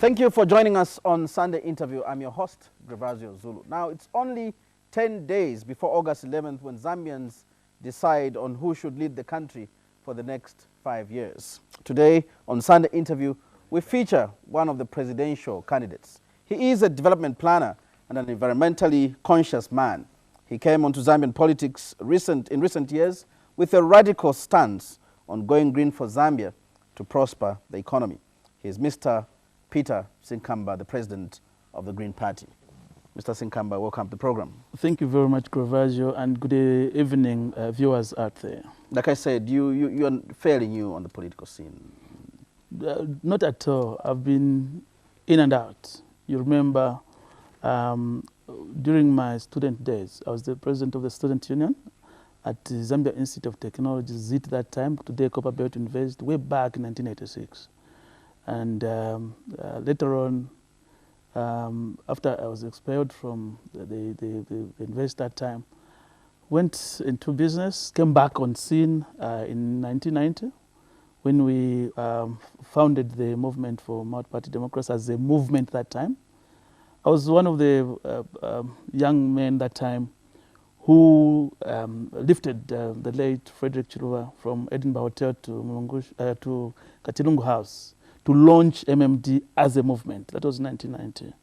Thank you for joining us on Sunday Interview. I'm your host, Grevazio Zulu. Now, it's only 10 days before August 11th when Zambians decide on who should lead the country for the next 5 years. Today, on Sunday Interview, we feature one of the presidential candidates. He is a development planner and an environmentally conscious man. He came onto Zambian politics in recent years with a radical stance on going green for Zambia to prosper the economy. He is Mr. Peter Sinkamba, the president of the Green Party. Mr. Sinkamba, welcome to the program. Thank you very much, Grevazio, and good evening, viewers out there. Like I said, you are fairly new on the political scene. Not at all. I've been in and out. You remember, during my student days, I was the president of the student union at the Zambia Institute of Technology, ZIT that time, today Copperbelt University, way back in 1986. And later on, after I was expelled from the university that time, went into business, came back on scene in 1990 when we founded the movement for multi-party democracy as a movement that time. I was one of the young men that time who lifted the late Frederick Chiluba from Edinburgh Hotel to Katilungu House to launch MMD as a movement. That was 1990.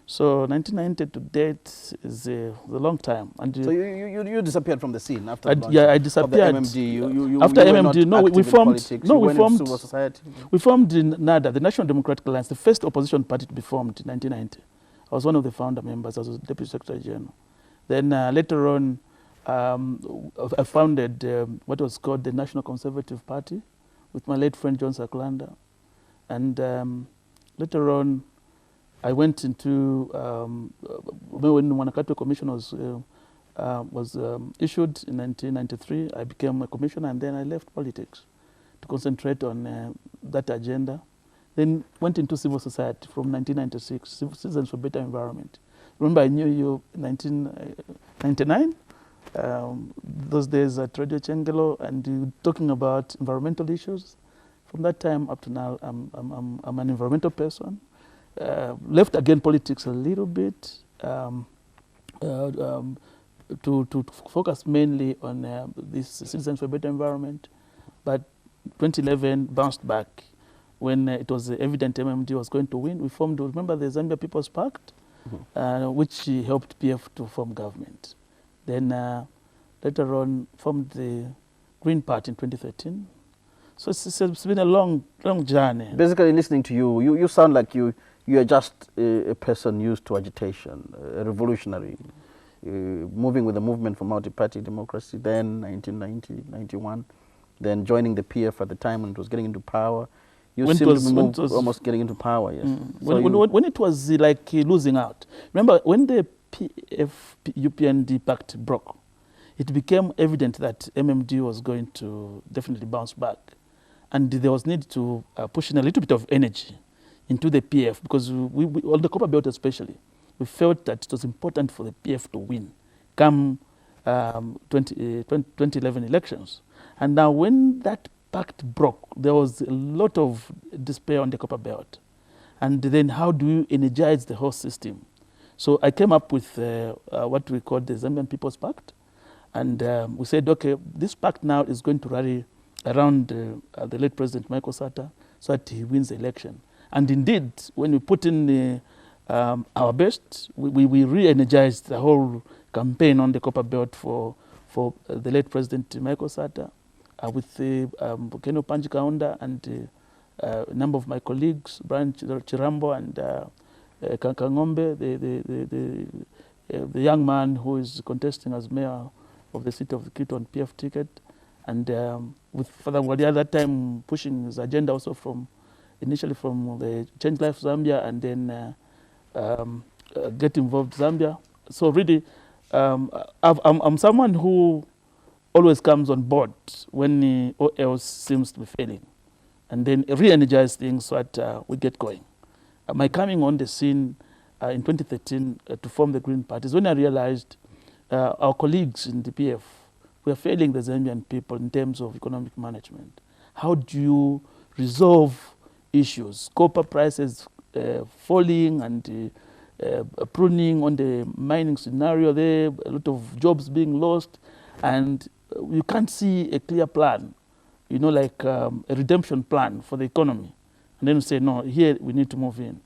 So 1990 to date is a long time. And so you disappeared from the scene after the launch I disappeared. Of the MMD. After you MMD, no, we formed. No, we formed. Civil society. We formed in NADA, the National Democratic Alliance, the first opposition party to be formed in 1990. I was one of the founder members. I was Deputy Secretary General. Then later on, I founded what was called the National Conservative Party with my late friend John Saklanda. And later on, I went into, when the Wanakato Commission was issued in 1993, I became a commissioner, and then I left politics to concentrate on that agenda. Then went into civil society from 1996, Citizens for Better Environment. Remember, I knew you in 1999. Those days at Radio Chengelo, and you talking about environmental issues. From that time up to now, I'm an environmental person. Left again politics a little bit to focus mainly on this Citizens for Better Environment. But 2011 bounced back when it was evident MMD was going to win. We formed, remember, the Zambia People's Pact, which helped PF to form government. Then later on formed the Green Party in 2013. So it's been a long journey. Basically, listening to you sound like you are just a person used to agitation, a revolutionary, moving with the movement for multi-party democracy, then 1990, 91, then joining the PF at the time when it was getting into power. You seem to be almost getting into power, yes. When it was like losing out. Remember, when the PF-UPND pact broke, it became evident that MMD was going to definitely bounce back. And there was need to push in a little bit of energy into the PF because we on the Copperbelt especially, we felt that it was important for the PF to win come 2011 elections. And now when that pact broke, there was a lot of despair on the Copperbelt. And then how do you energize the whole system? So I came up with what we call the Zambian People's Pact. And we said, okay, this pact now is going to rally around the late President Michael Sata so that he wins the election. And indeed, when we put in our best, we re-energized the whole campaign on the Copperbelt for the late President Michael Sata with Keno Panji Kaunda and a number of my colleagues, Brian Chirambo and Kangombe, the young man who is contesting as mayor of the city of Quito on PF ticket. And with Father Ngwadia at that time pushing his agenda also initially from the Change Life Zambia and then Get Involved Zambia. So really, I'm someone who always comes on board when all else seems to be failing and then re-energize things so that we get going. My coming on the scene in 2013 to form the Green Party is when I realized our colleagues in the PF were failing the Zambian people in terms of economic management. How do you resolve issues? Copper prices falling and pruning on the mining scenario there, a lot of jobs being lost, and you can't see a clear plan, you know, like a redemption plan for the economy. And then you say, no, here we need to move in.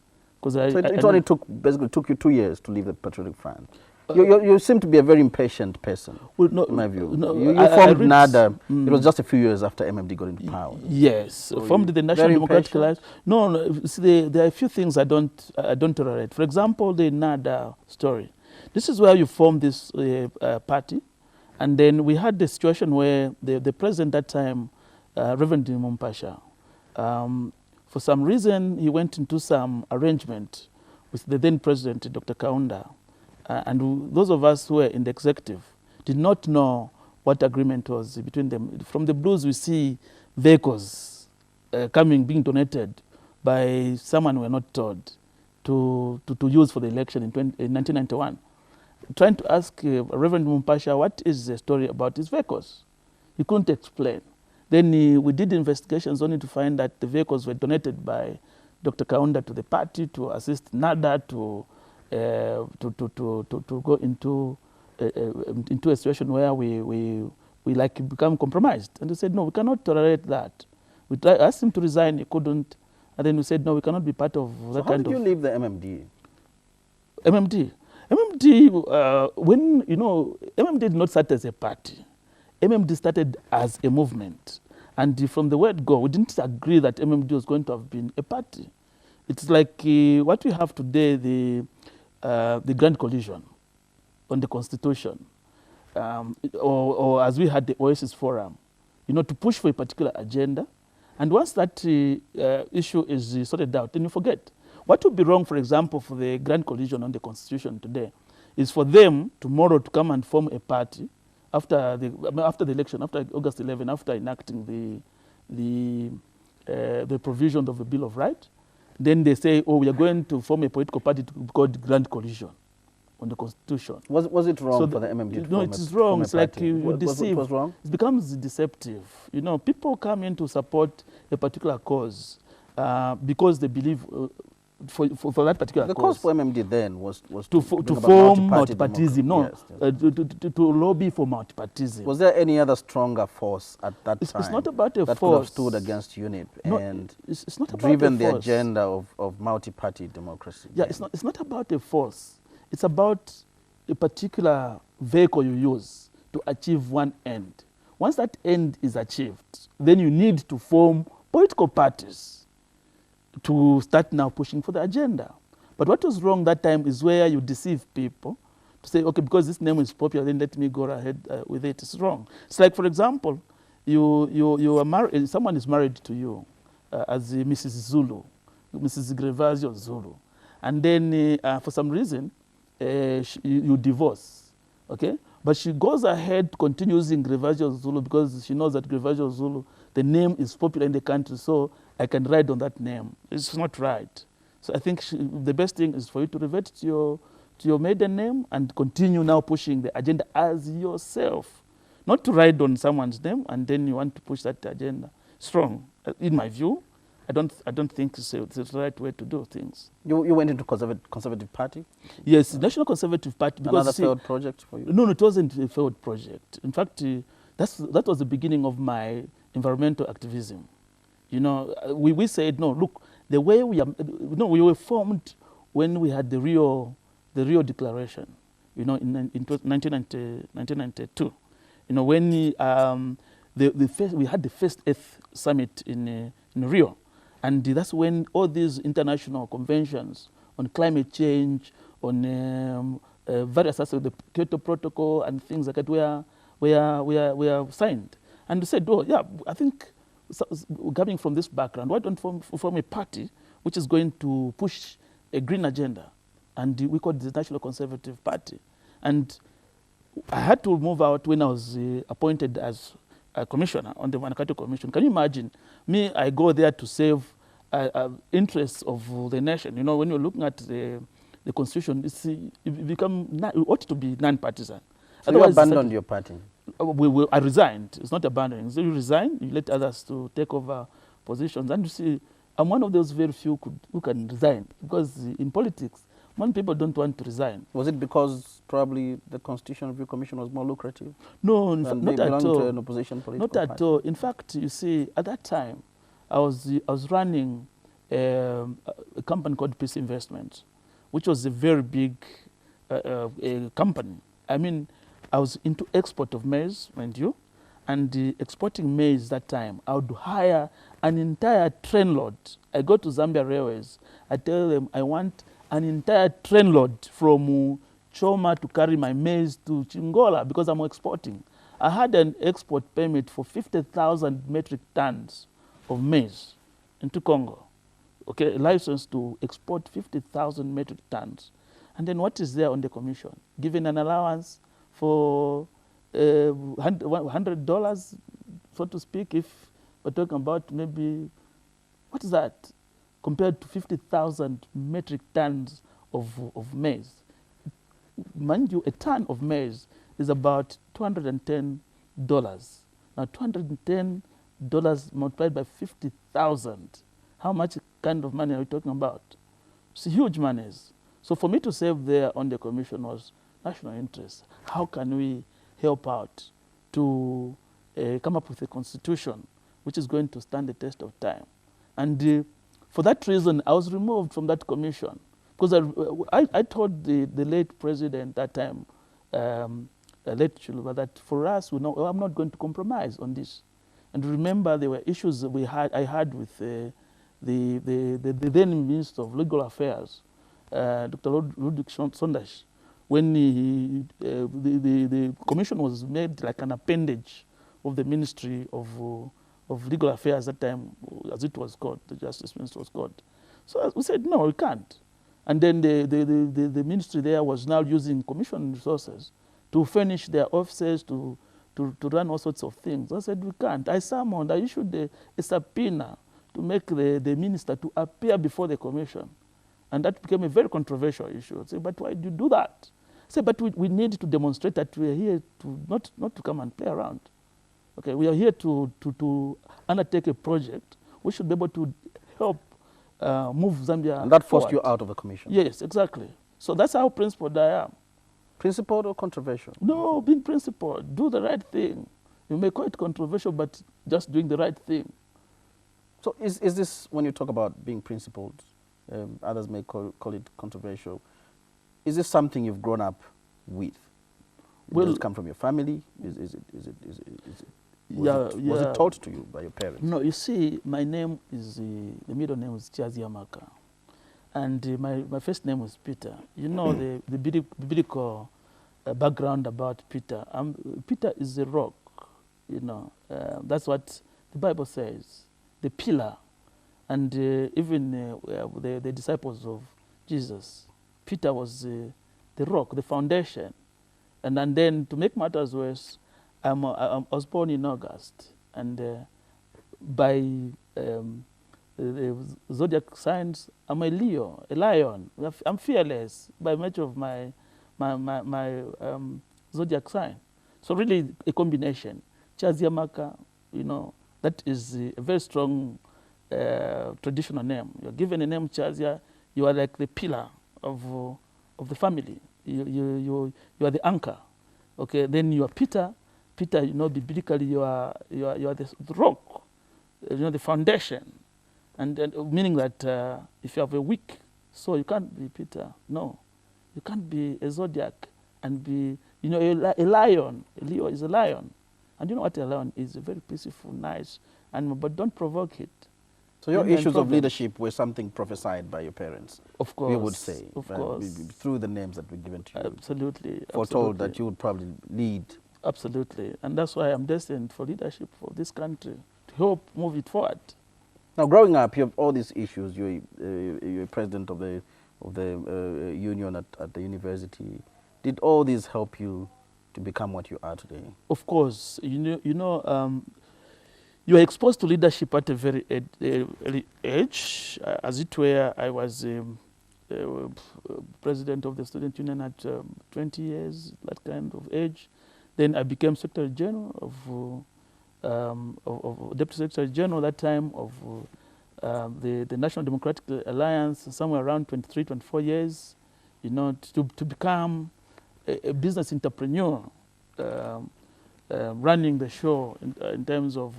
So it only basically took you 2 years to leave the Patriotic Front. You seem to be a very impatient person, well, no, in my view. No, you formed NADA, it was just a few years after MMD got into power. Yes, so formed the National Democratic Alliance. No, see, there are a few things I don't tolerate. For example, the NADA story. This is where you form this party, and then we had the situation where the president at that time, Reverend Mumpasha, for some reason he went into some arrangement with the then president, Dr. Kaunda. And those of us who were in the executive did not know what agreement was between them. From the blues, we see vehicles being donated by someone we were not told to use for the election in 1991. Trying to ask Reverend Mumpasha what is the story about these vehicles. He couldn't explain. Then we did investigations only to find that the vehicles were donated by Dr. Kaunda to the party to assist NADA to go into a situation where we like become compromised. And we said, no, we cannot tolerate that. We asked him to resign, he couldn't. And then we said, no, we cannot be part of that kind of... How did you leave the MMD? MMD, when, you know, MMD did not start as a party. MMD started as a movement. And from the word go, we didn't agree that MMD was going to have been a party. It's like what we have today, the Grand Coalition on the Constitution, or as we had the Oasis Forum, you know, to push for a particular agenda. And once that issue is sorted out, then you forget. What would be wrong, for example, for the Grand Coalition on the Constitution today, is for them tomorrow to come and form a party after the election, after August 11, after enacting the provisions of the Bill of Rights. Then they say, oh, we are going to form a political party called Grand Coalition on the Constitution. Was it wrong for the MMD to No, it is wrong. It's like you deceive. It was wrong? It becomes deceptive. You know, people come in to support a particular cause because they believe for that particular cause. The cause for MMD then was to form multipartism. No, yes. To lobby for multipartism. Was there any other stronger force at that time? It's not about a that force. Could have stood against UNIP and it's not about driven the agenda of multi-party democracy. Yeah, it's not about a force. It's about a particular vehicle you use to achieve one end. Once that end is achieved, then you need to form political parties to start now pushing for the agenda. But what was wrong that time is where you deceive people to say, okay, because this name is popular, then let me go ahead with it. It's wrong. It's like, for example, you are married, someone is married to you as Mrs. Zulu, Mrs. Grevazio Zulu. And then for some reason, you divorce, okay? But she goes ahead to continue using Grevazio Zulu because she knows that Grevazio Zulu, the name is popular in the country, so I can ride on that name. It's not right. So I think the best thing is for you to revert to your maiden name and continue now pushing the agenda as yourself. Not to ride on someone's name and then you want to push that agenda. Strong. In my view, I don't think it's the right way to do things. You went into Conservative Party? Yes, National Conservative Party. Because another failed project for you? No, it wasn't a failed project. In fact, that was the beginning of my environmental activism. You know, we said, no, look, the way we were formed when we had the Rio Declaration, you know, in 1992. You know, when we had the first Earth Summit in Rio. And that's when all these international conventions on climate change, on various aspects of the Kyoto Protocol and things like that were signed. And we said, oh, yeah, I think coming from this background, why don't form a party which is going to push a green agenda? And we called it the National Conservative Party. And I had to move out when I was appointed as a commissioner on the Manakato Commission. Can you imagine? Me, I go there to save interests of the nation. You know, when you're looking at the Constitution, it ought to be non-partisan. So you abandoned your party? I resigned. It's not abandoning. So you resign, you let others to take over positions. And you see, I'm one of those very few who can resign, because in politics, many people don't want to resign. Was it because probably the Constitution Review Commission was more lucrative? No, not at belonging all. to an opposition political Not at party? all. In fact, you see, at that time, I was running a company called Peace Investments, which was a very big company. I mean, I was into export of maize, mind you, and exporting maize that time. I would hire an entire train load. I go to Zambia Railways. I tell them I want an entire train load from Choma to carry my maize to Chingola because I'm exporting. I had an export permit for 50,000 metric tons of maize into Congo. Okay, a license to export 50,000 metric tons. And then what is there on the commission? Given an allowance for $100, so to speak, if we're talking about maybe, what is that? Compared to 50,000 metric tons of maize. Mind you, a ton of maize is about $210. Now, $210 multiplied by 50,000, how much kind of money are we talking about? It's huge monies. So for me to serve there on the commission was national interest. How can we help out to come up with a constitution which is going to stand the test of time? And for that reason, I was removed from that commission, because I told the late president that time, late Chuluba, that for us, I'm not going to compromise on this. And remember, there were issues that I had with the then Minister of Legal Affairs, Dr. Ludwig Sondash, when the commission was made like an appendage of the Ministry of Legal Affairs at that time, as it was called, the Justice Minister was called. So we said, no, we can't. And then the ministry there was now using commission resources to furnish their offices, to run all sorts of things. I said, we can't. I summoned, I issued a subpoena to make the minister to appear before the commission. And that became a very controversial issue. I said, but why do you do that? I said, but we need to demonstrate that we are here to not to come and play around. Okay, we are here to undertake a project. We should be able to help move Zambia And that forced forward. you out of the commission? Yes, exactly. So that's how principled I am. Principled or controversial? No, being principled. Do the right thing. You may call it controversial, but just doing the right thing. So is this, when you talk about being principled, others may call it controversial, is this something you've grown up with? Well, Does it come from your family? Was it taught to you by your parents? No, you see, my name is, the middle name is Chiaziamaka. And my first name was Peter. You know the biblical background about Peter. Peter is a rock, you know. That's what the Bible says, the pillar. And even the disciples of Jesus, Peter was the rock, the foundation. And then to make matters worse, I was born in August. And by the zodiac signs, I'm a Leo, a lion. I'm fearless by virtue of my zodiac sign. So really a combination. Chaziamaka, you know, that is a very strong traditional name. You're given a name Chazia, you are like the pillar of the family. You are the anchor. Okay, then you are Peter. Peter, you know, biblically you are the rock, you know, the foundation. And meaning that if you have a weak soul, you can't be Peter. No, you can't be a zodiac and be, you know, a lion. A Leo is a lion. And you know what a lion is? A very peaceful, nice animal, but don't provoke it. So your issues of leadership were something prophesied by your parents? Of course. You would say. Of course. Through the names that were given to you? Absolutely. Foretold that you would probably lead? Absolutely. And that's why I'm destined for leadership for this country, to help move it forward. Now, growing up, you have all these issues. You're president of the union at the university. Did all these help you to become what you are today? Of course. You know, you are exposed to leadership at a very early age. As it were, I was president of the student union at 20 years, that kind of age. Then I became Secretary General of Deputy Secretary General that time of the National Democratic Alliance somewhere around 23, 24 years, you know, to become a business entrepreneur, running the show in terms of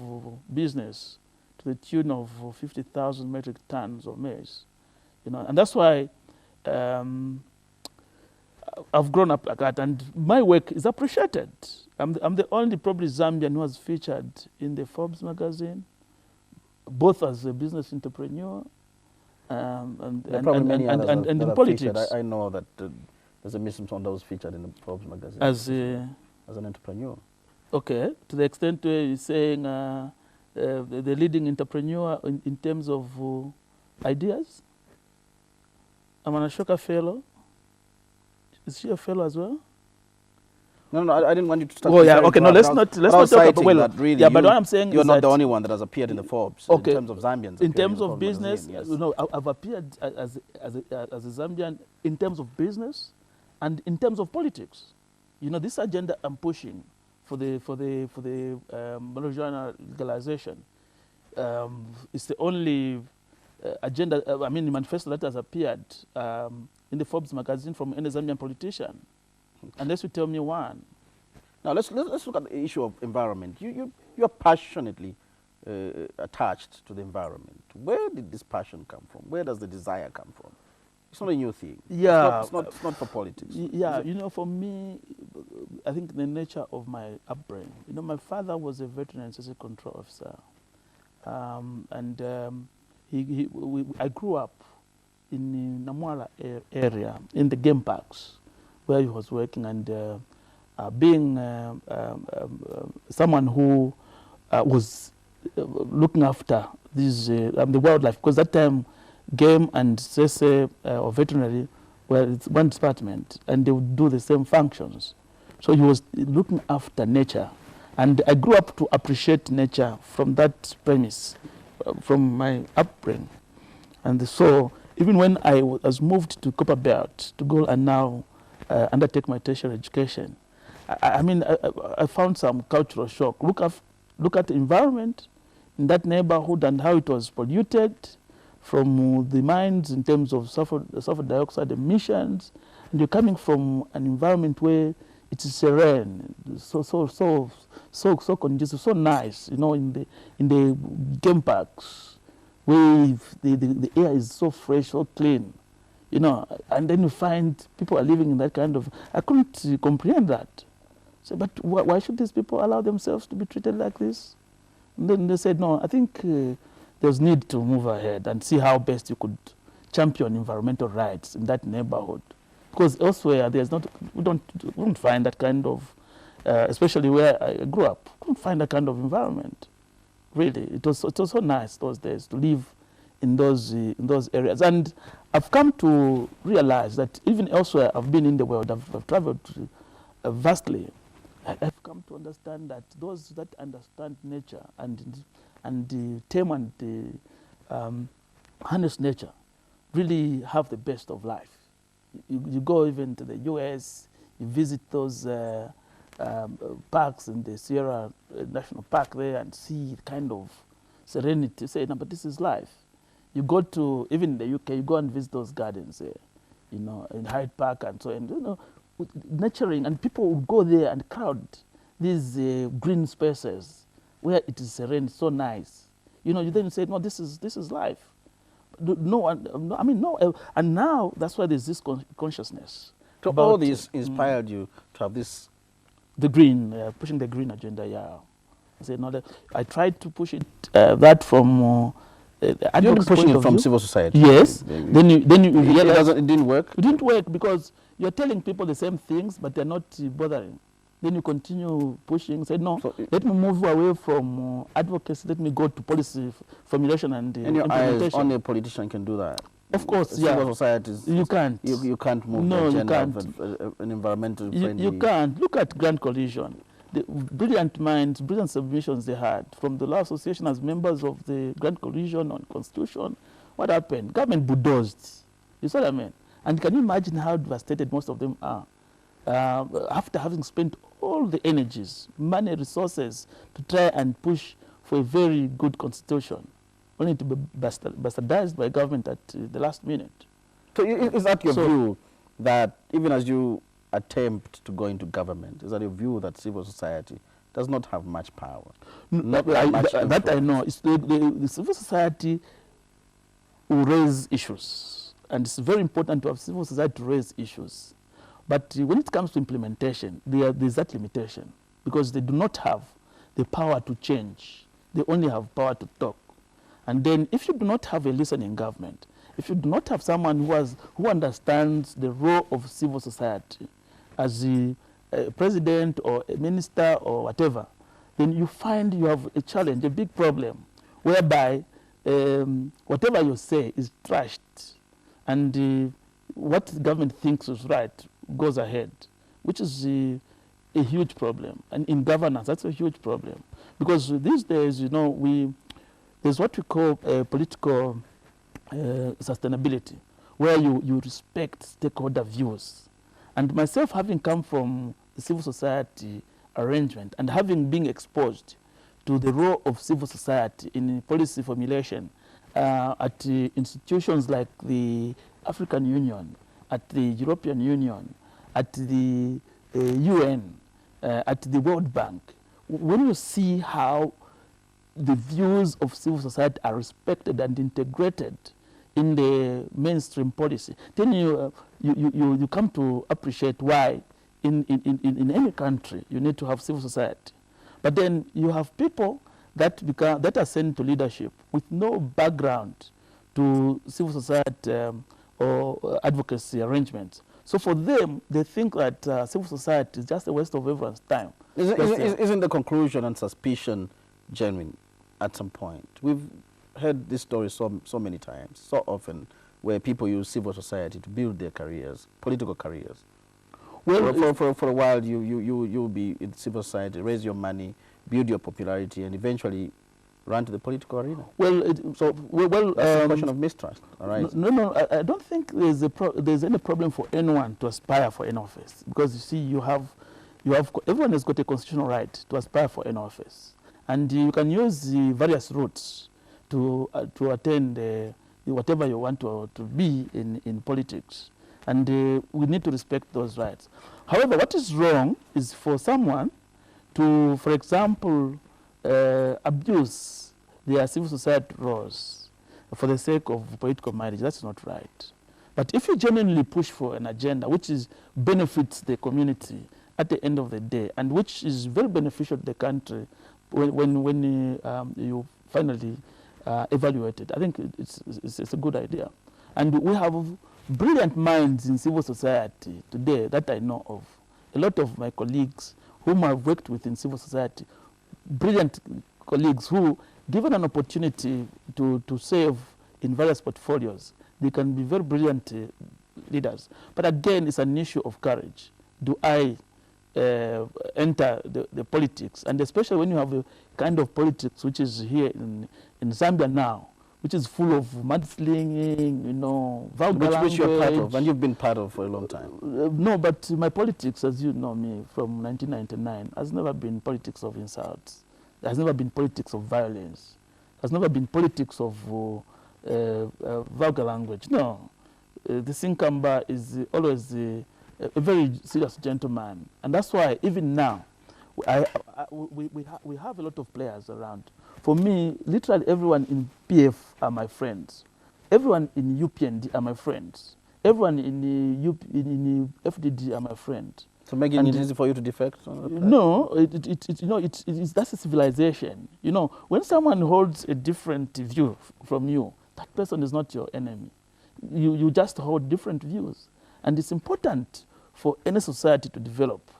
business to the tune of 50,000 metric tons of maize, you know, and that's why I've grown up like that, and my work is appreciated. I'm the only probably Zambian who was featured in the Forbes magazine, both as a business entrepreneur and in politics. I know that there's a Mr. Sonda was featured in the Forbes magazine As an entrepreneur. Okay, to the extent where you're saying the leading entrepreneur in terms of ideas. I'm an Ashoka fellow. Is she a fellow as well? No, I didn't want you to start. Oh yeah, okay. No, let's not talk about. Well, really, yeah, but what I'm saying is you're not the only one that has appeared in the Forbes. Okay. In terms of Zambians. In terms of business, magazine, yes. you know, I've appeared as a Zambian in terms of business, and in terms of politics. You know, this agenda I'm pushing for the marijuana legalization. It's the only agenda. I mean, the manifesto that has appeared in the Forbes magazine from any Zambian politician. Unless you tell me one. Now let's look at the issue of environment. You're passionately attached to the environment. Where did this passion come from? Where does the desire come from? It's not a new thing. Yeah, it's not for politics. Yeah, you know, for me, I think the nature of my upbringing. You know, my father was a veterinary and safety control officer, I grew up in the Namwala area in the game parks, where he was working, and being someone who was looking after these, the wildlife, because that time game and sese or veterinary were one department, and they would do the same functions. So he was looking after nature, and I grew up to appreciate nature from that premise, from my upbringing. And so even when I was moved to Copperbelt to go and now undertake my tertiary education, I found some cultural shock. Look at the environment in that neighborhood and how it was polluted from the mines in terms of sulfur dioxide emissions. And you're coming from an environment where it is serene, so conducive, so nice, you know, in the game parks, where the air is so fresh, so clean, you know, and then you find people are living in that kind of, I couldn't comprehend that. So, but why should these people allow themselves to be treated like this? And then they said, no, I think there's need to move ahead and see how best you could champion environmental rights in that neighborhood. Because elsewhere, there's not, we don't find that kind of, especially where I grew up, we couldn't find that kind of environment. Really, it was so nice those days to live in those areas. And I've come to realize that even elsewhere, I've been in the world, I've traveled vastly. I've come to understand that those that understand nature and the tame and harness nature really have the best of life. You go even to the US, you visit those parks in the Sierra National Park there and see the kind of serenity. Say, no, but this is life. You go to, even in the UK, you go and visit those gardens there, you know, in Hyde Park and so on, you know, nurturing, and people would go there and crowd these green spaces where it is serene, so nice. You know, you then say, no, this is life. No one, no, I mean, no, and now that's why there's this consciousness. So all this inspired you to have this? The green, pushing the green agenda, yeah. I said, no, I tried to push it, that from you're pushing it from civil society? Yes. Then you realize it didn't work? It didn't work because you're telling people the same things, but they're not bothering. Then you continue pushing, say, no, so let me move away from advocacy, let me go to policy formulation and implementation. Eyes, only a politician can do that. Of course, yeah. Civil societies, you can't. You can't move the agenda of an environmental friendly. You can't. Look at Grand Coalition. The brilliant minds, brilliant submissions they had from the Law Association as members of the Grand Coalition on Constitution. What happened? Government bulldozed. You saw what I mean? And can you imagine how devastated most of them are? After having spent all the energies, money, resources to try and push for a very good constitution, only to be bastardized by government at the last minute. So is that your view, that even as you attempt to go into government, is that your view that civil society does not have much power? That I know. It's the civil society will raise issues, and it's very important to have civil society to raise issues. But when it comes to implementation, there's that limitation, because they do not have the power to change. They only have power to talk. And then if you do not have a listening government, if you do not have someone who understands the role of civil society as a president or a minister or whatever, then you find you have a challenge, a big problem, whereby whatever you say is trashed, and what the government thinks is right goes ahead, which is a huge problem. And in governance, that's a huge problem. Because these days, you know, there's what we call political sustainability, where you respect stakeholder views. And myself, having come from the civil society arrangement and having been exposed to the role of civil society in policy formulation at institutions like the African Union, at the European Union, at the UN, at the World Bank, when you see how the views of civil society are respected and integrated in the mainstream policy, then you come to appreciate why in any country you need to have civil society. But then you have people that are sent to leadership with no background to civil society or advocacy arrangements. So for them, they think that civil society is just a waste of everyone's time. Isn't the conclusion and suspicion genuine at some point? We've heard this story so many times, so often, where people use civil society to build their careers, political careers. Well, for a while, you'll be in civil society, raise your money, build your popularity, and eventually run to the political arena. Well, that's a question of mistrust. All right. No, I don't think there's any problem for anyone to aspire for any office, because you see, everyone has got a constitutional right to aspire for any office, and you can use the various routes to attain whatever you want to be in politics, and we need to respect those rights. However, what is wrong is for someone to, for example, abuse their civil society roles for the sake of political marriage. That's not right. But if you genuinely push for an agenda which benefits the community at the end of the day, and which is very beneficial to the country when you finally evaluate it, I think it's a good idea. And we have brilliant minds in civil society today that I know of. A lot of my colleagues whom I've worked with in civil society, brilliant colleagues who, given an opportunity to serve in various portfolios, they can be very brilliant leaders. But again, it's an issue of courage. Do I enter the politics? And especially when you have a kind of politics which is here in Zambia now, which is full of mudslinging, you know, vulgar language. Which you're part of, and you've been part of for a long time. No, but my politics, as you know me, from 1999, has never been politics of insults. It has never been politics of violence. It has never been politics of vulgar language. No. The Sinkamba is always a very serious gentleman. And that's why, even now, we have a lot of players around. For me, literally everyone in PF are my friends. Everyone in UPND are my friends. Everyone in FDD are my friends. So making it easy for you to defect? No, that's a civilization. You know, when someone holds a different view from you, that person is not your enemy. You just hold different views. And it's important for any society to develop,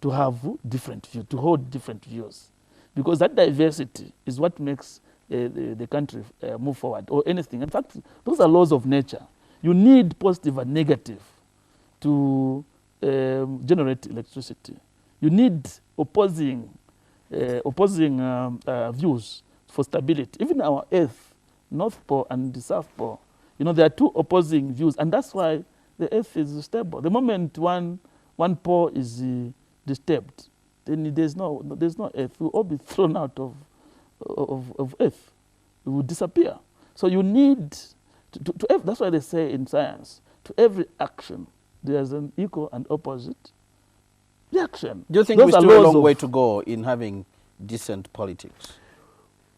to have different views, to hold different views. Because that diversity is what makes the country move forward, or anything. In fact, those are laws of nature. You need positive and negative to generate electricity. You need opposing views for stability. Even our Earth, North Pole and the South Pole, you know, there are two opposing views, and that's why the Earth is stable. The moment one pole is disturbed, then there's no Earth. We'll all be thrown out of Earth. We will disappear. So you need, that's why they say in science, to every action, there's an equal and opposite reaction. Do you think we still have a long way to go in having decent politics?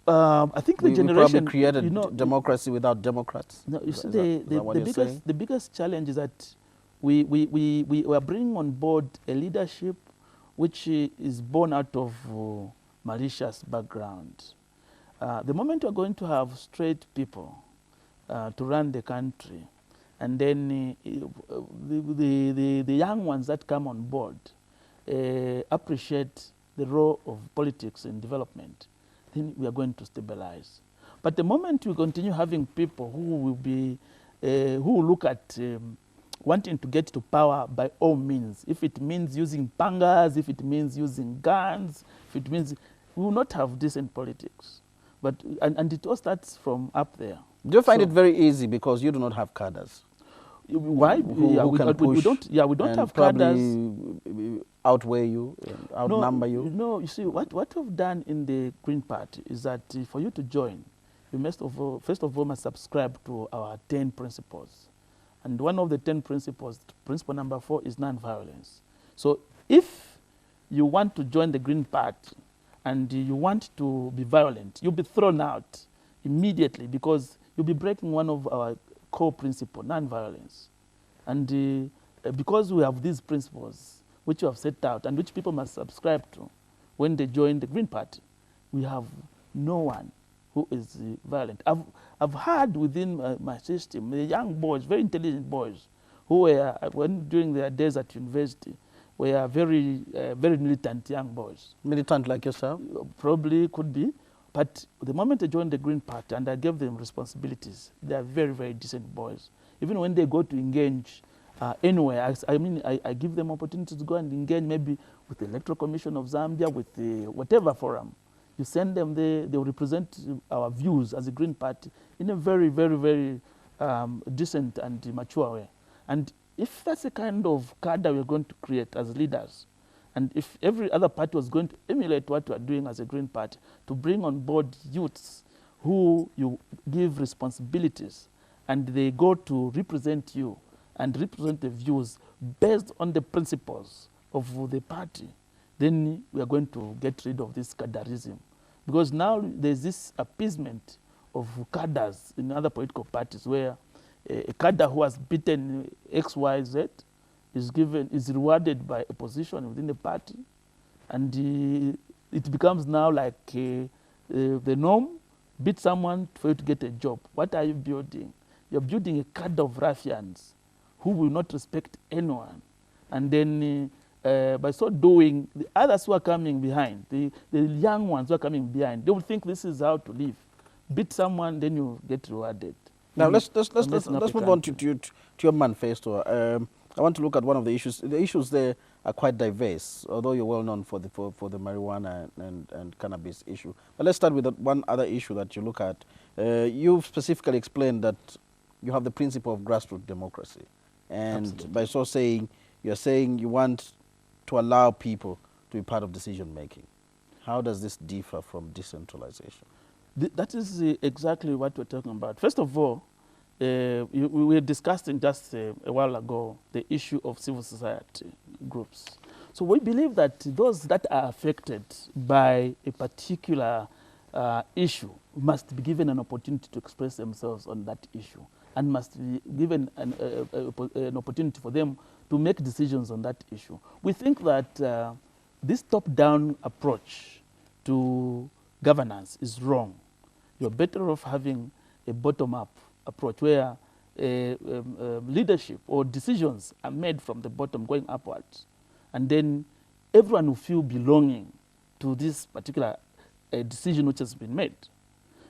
I think the generation... We probably created democracy without Democrats. No, you see, the biggest challenge is that we are bringing on board a leadership which is born out of malicious background. The moment you are going to have straight people to run the country, and then the young ones that come on board appreciate the role of politics in development, then we are going to stabilize. But the moment we continue having people who will be, who will look at wanting to get to power by all means, if it means using pangas, if it means using guns, if it means, we will not have decent politics. But, and it all starts from up there. Do you find it very easy because you do not have cadres? Why? We don't have cadres. Outweigh you, outnumber you? No, you see, what we've done in the Green Party is that for you to join, you must first of all must subscribe to our 10 principles. And one of the 10 principles, principle number 4, is non-violence. So if you want to join the Green Party and you want to be violent, you'll be thrown out immediately because you'll be breaking one of our core principles, non-violence. And because we have these principles, which we have set out and which people must subscribe to when they join the Green Party, we have no one who is violent. I've had within my system the young boys, very intelligent boys, who were, during their days at university, were very militant young boys. Militant like yourself? Probably could be. But the moment they joined the Green Party and I gave them responsibilities, they are very, very decent boys. Even when they go to engage anywhere, I give them opportunities to go and engage maybe with the Electoral Commission of Zambia, with the whatever forum. You send them there, they will represent our views as a Green Party in a very, very, very decent and mature way. And if that's the kind of cadre we're going to create as leaders, and if every other party was going to emulate what we are doing as a Green Party, to bring on board youths who you give responsibilities, and they go to represent you and represent the views based on the principles of the party, then we are going to get rid of this cadreism. Because now there's this appeasement of cadres in other political parties where a cadre who has beaten X, Y, Z is rewarded by a position within the party, and it becomes now like the norm. Beat someone for you to get a job. What are you building? You're building a cadre of ruffians who will not respect anyone. And then by so doing, the others who are coming behind, the young ones who are coming behind, they will think this is how to live. Beat someone, then you get rewarded. Now let's move on to your manifesto. I want to look at one of the issues. The issues there are quite diverse, although you're well known for the marijuana and cannabis issue. But let's start with one other issue that you look at. You've specifically explained that you have the principle of grassroots democracy. And absolutely. By so saying, you're saying you want to allow people to be part of decision making. How does this differ from decentralization? That is exactly what we're talking about. First of all, we were discussing just a while ago the issue of civil society groups. So we believe that those that are affected by a particular issue must be given an opportunity to express themselves on that issue, and must be given an opportunity for them to make decisions on that issue. We think that this top-down approach to governance is wrong. You're better off having a bottom-up approach where leadership or decisions are made from the bottom going upwards. And then everyone will feel belonging to this particular decision which has been made.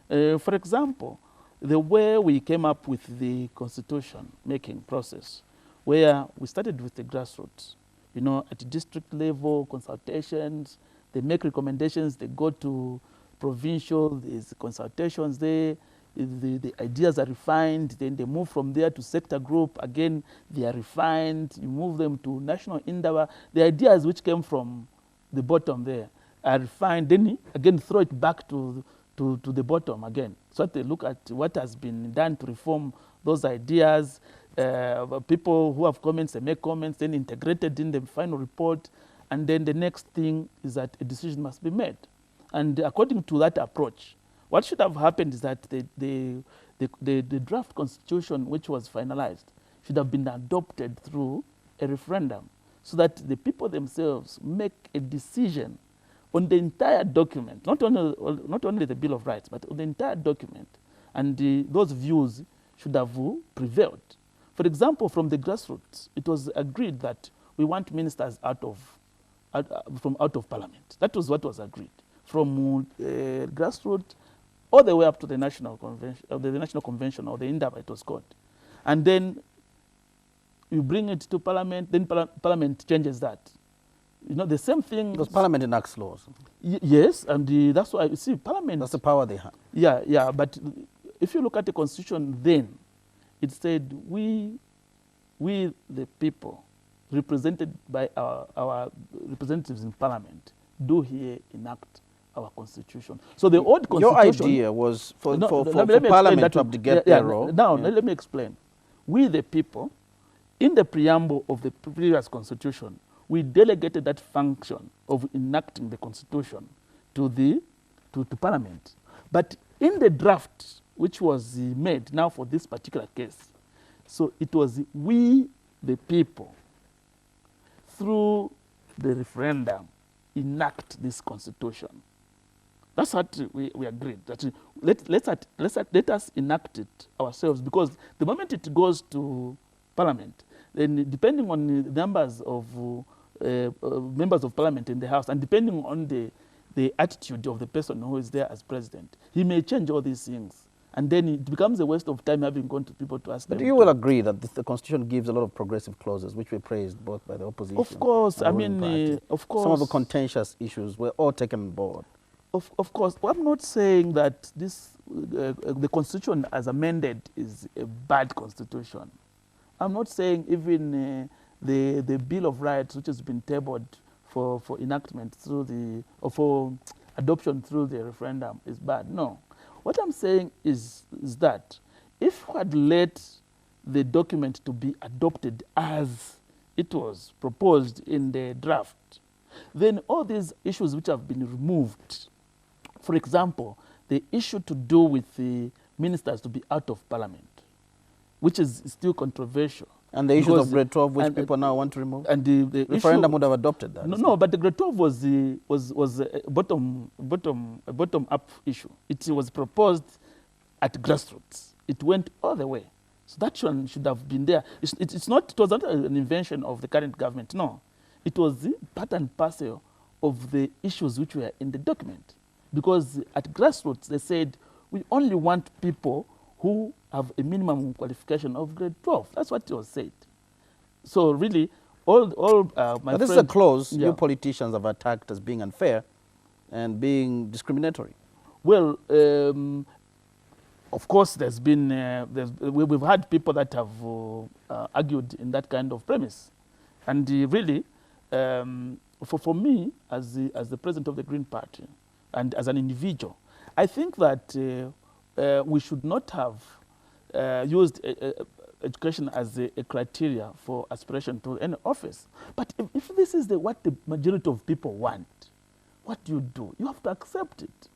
For example, the way we came up with the constitution-making process, where we started with the grassroots, you know, at the district level, consultations, they make recommendations, they go to provincial, there's consultations there, the ideas are refined, then they move from there to sector group, again, they are refined, you move them to national Indaba. The ideas which came from the bottom there are refined, then again throw it back to to the bottom again, so that they look at what has been done to reform those ideas. People who have comments, they make comments, then integrated in the final report, and then the next thing is that a decision must be made. And according to that approach, what should have happened is that the draft constitution, which was finalized, should have been adopted through a referendum, so that the people themselves make a decision on the entire document, not only the Bill of Rights, but on the entire document. And those views should have prevailed. For example, from the grassroots, it was agreed that we want ministers out of parliament. That was what was agreed. From grassroots all the way up to the National Convention, or the INDAP it was called. And then you bring it to parliament, then parliament changes that. You know, the same thing. Because parliament enacts laws. Yes, and that's why you see parliament. That's the power they have. Yeah, yeah, but if you look at the constitution, then it said we the people, represented by our representatives in parliament, do here enact our constitution. So the old constitution. Your idea was for parliament to abdicate their role. Now, let me explain. We the people, in the preamble of the previous constitution, we delegated that function of enacting the constitution to parliament. But in the draft, which was made now for this particular case, so it was we, the people, through the referendum, enact this constitution. That's what we agreed. That let us enact it ourselves, because the moment it goes to parliament, then depending on the numbers of members of parliament in the House, and depending on the attitude of the person who is there as president, he may change all these things. And then it becomes a waste of time having gone to people to ask them. But you will agree that the Constitution gives a lot of progressive clauses, which were praised both by the opposition. Of course, I mean, of course. Some of the contentious issues were all taken on board. Of course, well, I'm not saying that this the Constitution as amended is a bad Constitution. I'm not saying even the Bill of Rights, which has been tabled for enactment through or for adoption through the referendum, is bad. No. What I'm saying is that if we had let the document to be adopted as it was proposed in the draft, then all these issues which have been removed, for example, the issue to do with the ministers to be out of parliament, which is still controversial. And the issues of grade 12, which people now want to remove? And the referendum would have adopted that. No, but the grade 12 was a bottom-up issue. It was proposed at grassroots. It went all the way. So that one should have been there. It was not an invention of the current government, no. It was part and parcel of the issues which were in the document. Because at grassroots, they said, we only want people who have a minimum qualification of grade 12. That's what was said. So really, my but this is a clause you politicians have attacked as being unfair and being discriminatory. Well, of course, there's been we've had people that have argued in that kind of premise, and really, for me as the president of the Green Party and as an individual, I think that we should not have used education as a criteria for aspiration to any office. But if this is what the majority of people want, what do? You have to accept it.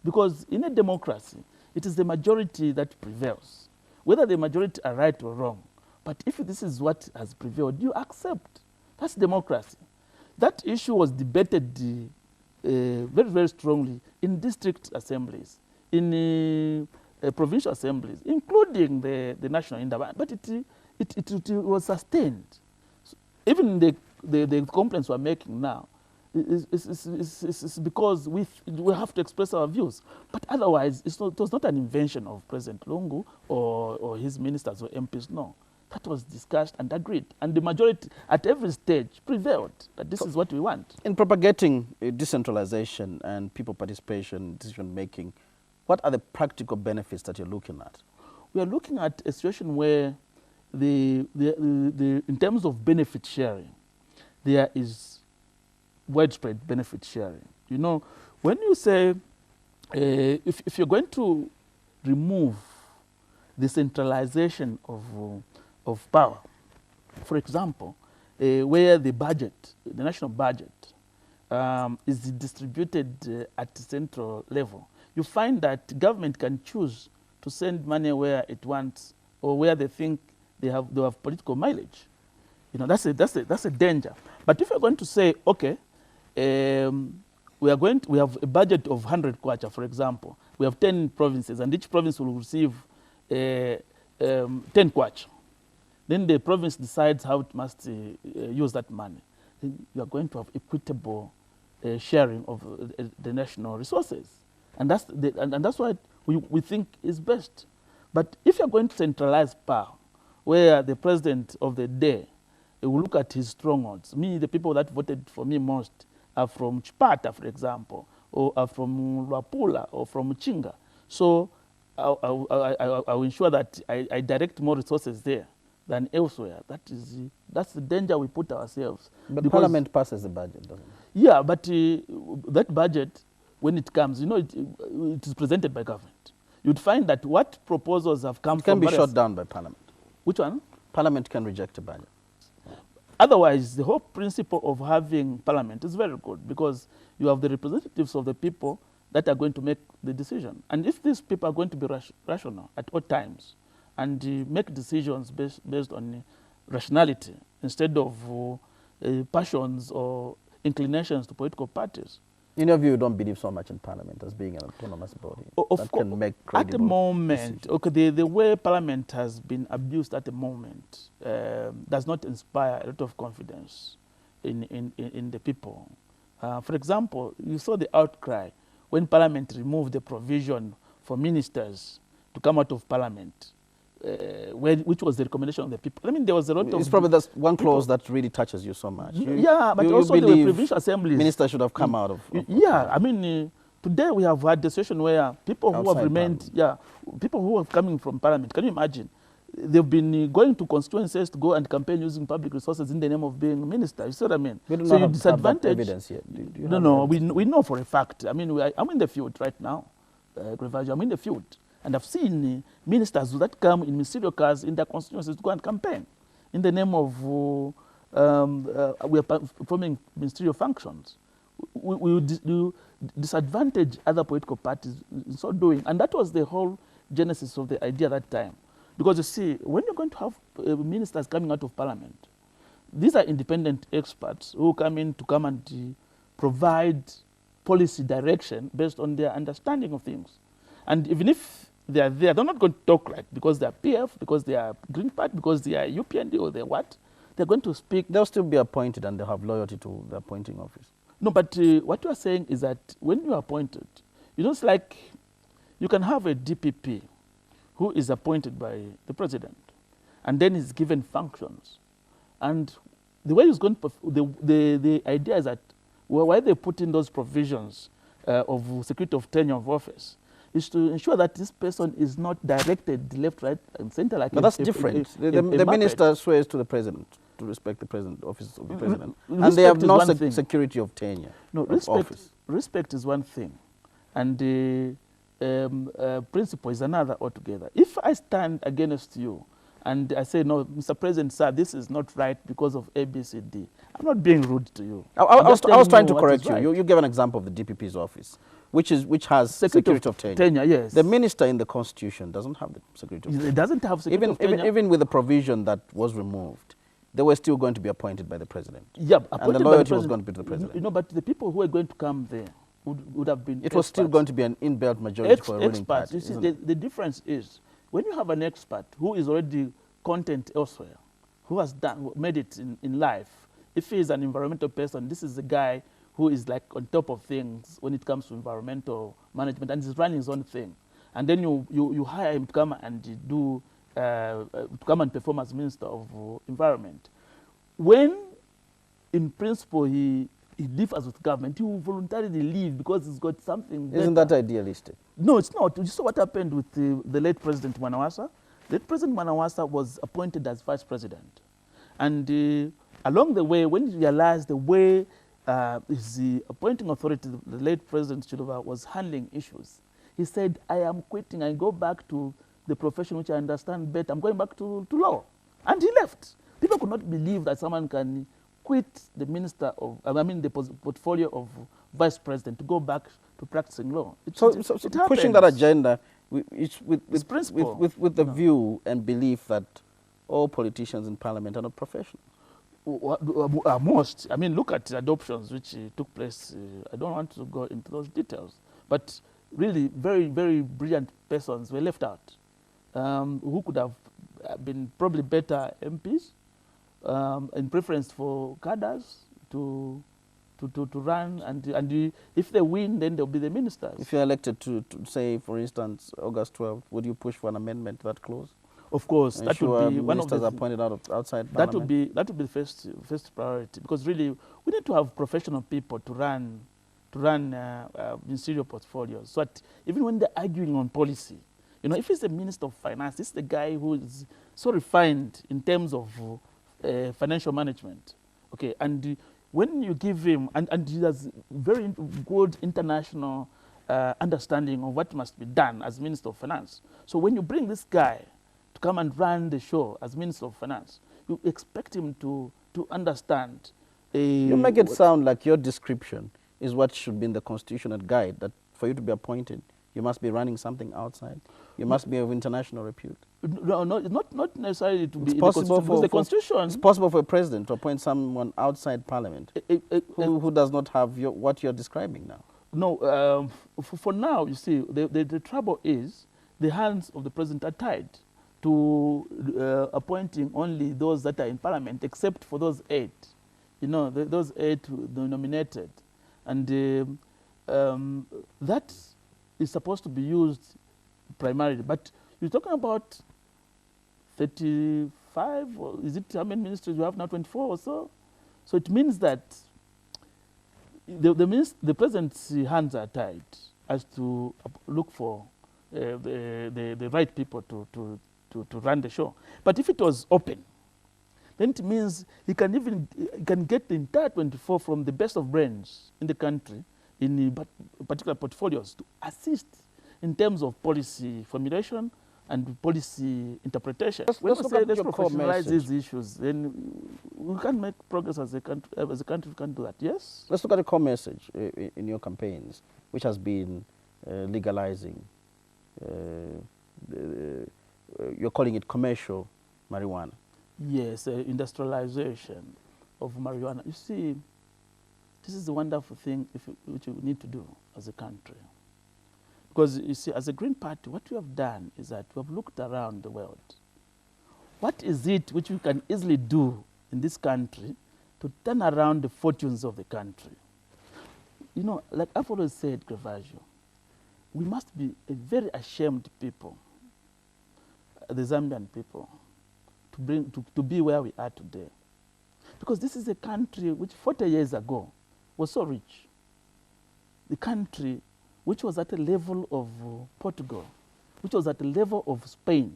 Because in a democracy, it is the majority that prevails. Whether the majority are right or wrong. But if this is what has prevailed, you accept. That's democracy. That issue was debated very, very strongly in district assemblies, in provincial assemblies, including the national indaba, but it was sustained. So even the complaints we're making now is because we have to express our views. But otherwise, it was not an invention of President Lungu or his ministers or MPs, no. That was discussed and agreed. And the majority at every stage prevailed that this is what we want. In propagating decentralization and people participation, decision making, what are the practical benefits that you're looking at? We are looking at a situation where in terms of benefit sharing, there is widespread benefit sharing. You know, when you say if you're going to remove the centralization of power, for example, where the budget, the national budget, is distributed at the central level, you find that government can choose to send money where it wants or where they think they have political mileage. You know, that's a danger. But if you're going to say, okay, we have a budget of 100 kwacha, for example. We have 10 provinces, and each province will receive 10 kwacha. Then the province decides how it must use that money. Then you are going to have equitable sharing of the national resources. And that's what we think is best. But if you're going to centralize power, where the president of the day will look at his strongholds, the people that voted for me most are from Chipata, for example, or are from Luapula, or from Chinga. So I'll ensure that I direct more resources there than elsewhere. That's the danger we put ourselves. But Parliament passes the budget, doesn't it? Yeah, but that budget, when it comes, you know, it is presented by government. You'd find that what proposals have come from... It can be shot down by Parliament. Which one? Parliament can reject a budget. Otherwise, the whole principle of having Parliament is very good, because you have the representatives of the people that are going to make the decision. And if these people are going to be rational at all times and make decisions based on rationality instead of passions or inclinations to political parties. In your view, you don't believe so much in Parliament as being an autonomous body that can make credible at the moment, decisions. okay, the way Parliament has been abused at the moment does not inspire a lot of confidence in the people. For example, you saw the outcry when Parliament removed the provision for ministers to come out of Parliament, which was the recommendation of the people. I mean, there was a lot of... It's probably that's one clause that really touches you so much. Yeah, but also the provincial assemblies... Ministers should have come out of... Yeah, I mean, today we have had a situation where people who have remained... Yeah, people who are coming from Parliament, can you imagine? They've been going to constituencies to go and campaign using public resources in the name of being minister. You see what I mean? We do so not you disadvantage... have evidence yet. No, we know for a fact. I mean, I'm in the field right now, Grevazio, I'm in the field. And I've seen ministers that come in ministerial cars in their constituencies to go and campaign in the name of we are performing ministerial functions. We disadvantage other political parties in so doing. And that was the whole genesis of the idea at that time. Because you see, when you're going to have ministers coming out of Parliament, these are independent experts who come in to come and provide policy direction based on their understanding of things. And even if they are there, they're not going to talk like because they are PF, because they are Green Party, because they are UPND or they're what. They're going to speak. They'll still be appointed and they'll have loyalty to the appointing office. No, but what you are saying is that when you are appointed, you know, it's like you can have a DPP who is appointed by the president and then is given functions. And the way he's going to, the idea is that why they put in those provisions of security of tenure of office is to ensure that this person is not directed left, right, and center like. But that's different. The minister swears to the president to respect the president, office of the president, and they have no security of tenure. No, respect is one thing, and the principle is another altogether. If I stand against you and I say, no, Mr. President, sir, this is not right because of A, B, C, D, I'm not being rude to you. I was trying to correct you. Right. You gave an example of the DPP's office, which has security of tenure. Yes. The minister in the constitution doesn't have the security of tenure. It doesn't have security of tenure. Even with the provision that was removed, they were still going to be appointed by the president. Yeah, and the loyalty was going to be to the president. You know, but the people who are going to come there would have been It was still going to be an inbuilt majority for a ruling party. You see, the difference is when you have an expert who is already content elsewhere, who has made it in life. If he is an environmental person, this is the guy who is like on top of things when it comes to environmental management, and he's running his own thing. And then you hire him to come and do to come and perform as Minister of Environment. When, in principle, he differs with government, he will voluntarily leave because he's got something better. Isn't that idealistic? No, it's not. You saw what happened with the late President Mwanawasa. Late President Mwanawasa was appointed as Vice President. And along the way, when he realized the way is the appointing authority, the late President Chiluba, was handling issues. He said, I am quitting, I go back to the profession which I understand better. I'm going back to law. And he left. People could not believe that someone can quit the minister of, the portfolio of vice president to go back to practicing law. So pushing that agenda with the view and belief that all politicians in parliament are not professionals. Most. I mean, look at adoptions which took place. I don't want to go into those details. But really, very, very brilliant persons were left out who could have been probably better MPs in preference for cadres to run. And if they win, then they'll be the ministers. If you're elected to say, for instance, August 12th, would you push for an amendment to that clause? Of course, that would be one of the appointed outside that would be the first priority, because really we need to have professional people to run ministerial portfolios. So that even when they're arguing on policy, you know, if he's the Minister of Finance, this is the guy who is so refined in terms of financial management. Okay, and when you give him, and he has very good international understanding of what must be done as Minister of Finance. So when you bring this guy to come and run the show as Minister of Finance, you expect him to understand. You make it sound like your description is what should be in the constitutional guide, that for you to be appointed, you must be running something outside. You must be of international repute. No, not necessarily to be possible in the Constitution. It's possible for a president to appoint someone outside parliament who does not have what you're describing now. No, for now, you see, the trouble is the hands of the president are tied to appointing only those that are in parliament, except for those 8. You know, those 8 nominated. And that is supposed to be used primarily. But you're talking about 35, or is it how many ministries you have now, 24 or so? So it means that the president's hands are tied as to look for the right people to run the show. But if it was open, then it means he can get the entire 24 from the best of brains in the country in particular portfolios to assist in terms of policy formulation and policy interpretation. When we say let's professionalize these issues, then we can make progress as a country. As a country, we can do that. Yes. Let's look at the core message in your campaigns, which has been legalizing. You're calling it commercial marijuana. Yes, industrialization of marijuana. You see, this is a wonderful thing which we need to do as a country. Because you see, as a Green Party, what we have done is that we have looked around the world. What is it which we can easily do in this country to turn around the fortunes of the country? You know, like I've always said, Grevazio, we must be a very ashamed people, the Zambian people, to be where we are today. Because this is a country which 40 years ago was so rich. The country which was at a level of Portugal, which was at a level of Spain.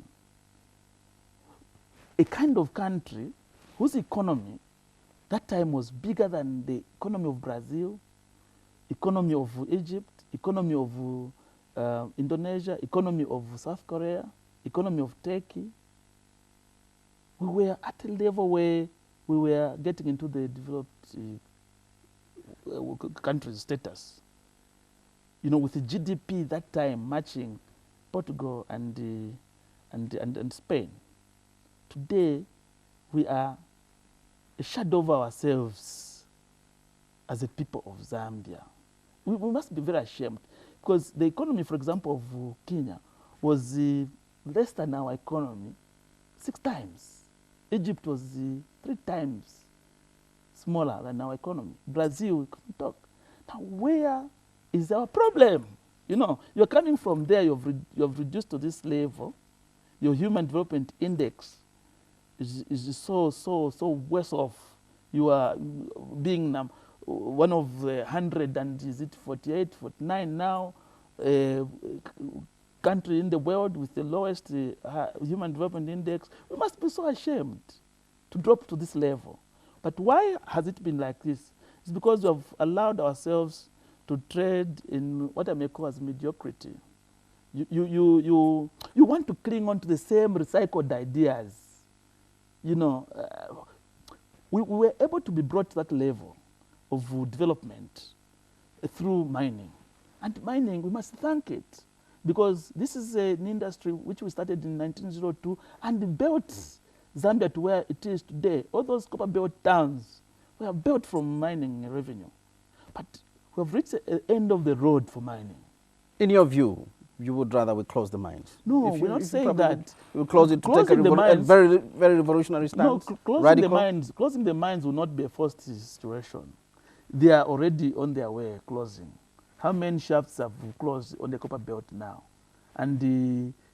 A kind of country whose economy that time was bigger than the economy of Brazil, economy of Egypt, economy of Indonesia, economy of South Korea, economy of Turkey. We were at a level where we were getting into the developed countries status. You know, with the GDP that time matching Portugal and Spain. Today, we are a shadow of ourselves as a people of Zambia. We must be very ashamed, because the economy, for example, of Kenya was less than our economy 6 times. Egypt was 3 times smaller than our economy. Brazil, we couldn't talk. Now, where is our problem? You know, you're coming from there, you've reduced to this level. Your human development index is so worse off. You are being one of the 100, and is it 48, 49 now, country in the world with the lowest human development index. We must be so ashamed to drop to this level. But why has it been like this? It's because we have allowed ourselves to trade in what I may call as mediocrity. You want to cling on to the same recycled ideas. You know, we were able to be brought to that level of development through mining. And mining, we must thank it, because this is an industry which we started in 1902 and built Zambia to where it is today. All those copper belt towns were built from mining revenue. But we have reached the end of the road for mining. In your view, you would rather we close the mines? No, we're not saying that. We close it to take a very, very revolutionary stance? No, closing the mines will not be a forced situation. They are already on their way closing. How many shafts have closed on the copper belt now? And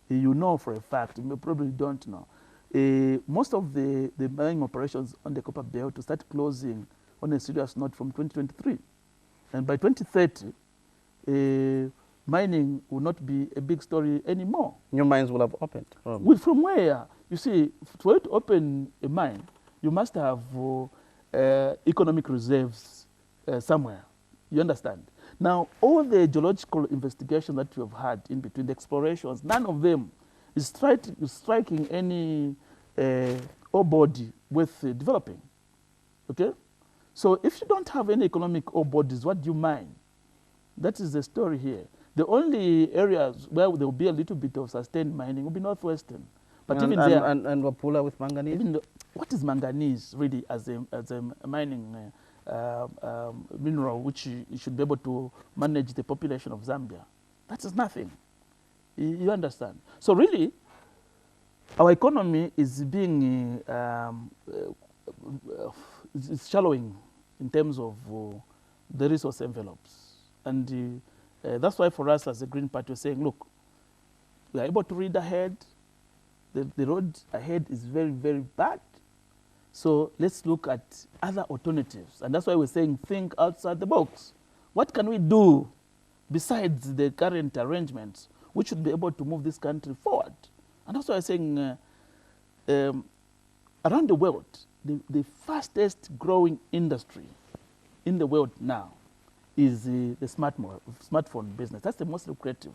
you know for a fact, you probably don't know, most of the mining operations on the copper belt will start closing on a serious note from 2023. And by 2030, mining will not be a big story anymore. New mines will have opened? From where? You see, for you to open a mine, you must have economic reserves somewhere. You understand? Now, all the geological investigations that you have had in between, the explorations, none of them is striking any ore body worth developing. Okay? So if you don't have any economic ore bodies, what do you mine? That is the story here. The only areas where there will be a little bit of sustained mining will be northwestern. But even there, and Wapula with manganese? What is manganese really as a mining mineral which you should be able to manage the population of Zambia? That is nothing. You understand? So really, our economy is being is shallowing in terms of the resource envelopes. And that's why for us as a Green Party, we're saying, look, we are able to read ahead. The road ahead is very, very bad. So let's look at other alternatives. And that's why we're saying think outside the box. What can we do besides the current arrangements which should be able to move this country forward? And that's why I'm saying around the world, the fastest growing industry in the world now is the smartphone business. That's the most lucrative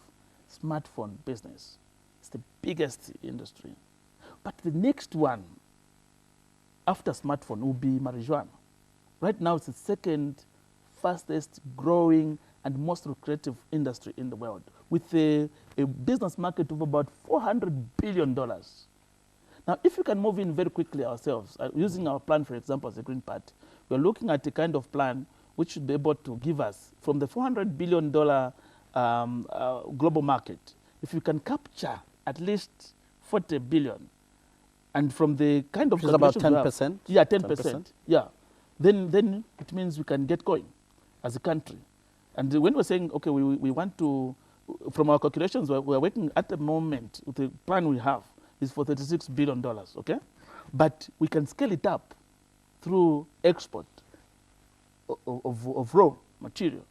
smartphone business. It's the biggest industry. But the next one after smartphone will be marijuana. Right now, it's the second fastest growing and most lucrative industry in the world, with a business market of about $400 billion. Now, if we can move in very quickly ourselves, using our plan, for example, as a Green Party, we're looking at a kind of plan which should be able to give us, from the $400 billion global market, if we can capture at least 40 billion, and from the kind of... Which is about 10%? Yeah, 10%. Yeah. Then it means we can get going as a country. And when we're saying, okay, we want to, from our calculations, we're working at the moment, with the plan we have, is for $36 billion, okay? But we can scale it up through export of raw material.